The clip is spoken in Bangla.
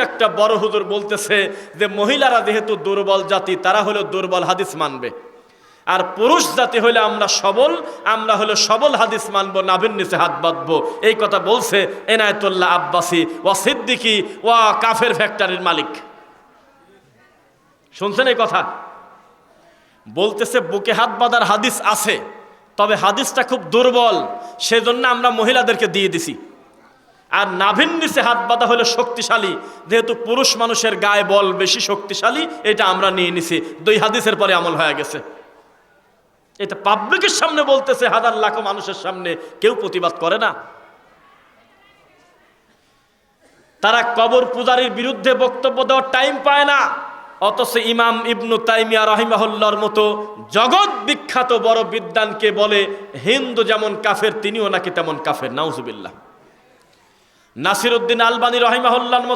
একটা বড় হুজুর বলতেছে যে মহিলারা যেহেতু দুর্বল জাতি, তারা হলো দুর্বল হাদিস মানবে, আর পুরুষ জাতি হলে আমরা হলো সবল হাদিস মানবো, নাভির নিচে হাত বাঁধবো। এই কথা বলছে এনায়েতুল্লাহ আব্বাসী ওয়া সিদ্দিকী ওয়া কাফের ফ্যাক্টরির মালিক। শুনছেন এই কথা? বলতেছে বুকে হাত বাঁধার হাদিস আছে, তবে হাদিসটা খুব দুর্বল, সেজন্য আমরা মহিলাদেরকে দিয়ে দিছি। আর নাভির নিচে হাত বাঁধা হলো শক্তিশালী, যেহেতু পুরুষ মানুষের গায়ে বল বেশি, শক্তিশালী, এটা আমরা নিয়ে নিছি। 2 হাদিসের পরে আমল হয়ে গেছে। এটা পাবলিকের সামনে বলতেছে, হাজার লাখ মানুষের সামনে, কেউ প্রতিবাদ করে না। তারা কবর পূজারীর বিরুদ্ধে বক্তব্য দেওয়ার টাইম পায় না, অথচ ইমাম ইবনু তাইমিয়া রাহিমাহুল্লাহর মতো জগৎ বিখ্যাত বড় বিদ্বানকে বলে হিন্দু যেমন কাফের, তিনিও নাকি তেমন কাফের। নাউজুবিল্লাহ। নাসিরউদ্দিন আলবানী রাহিমাহুল্লাহর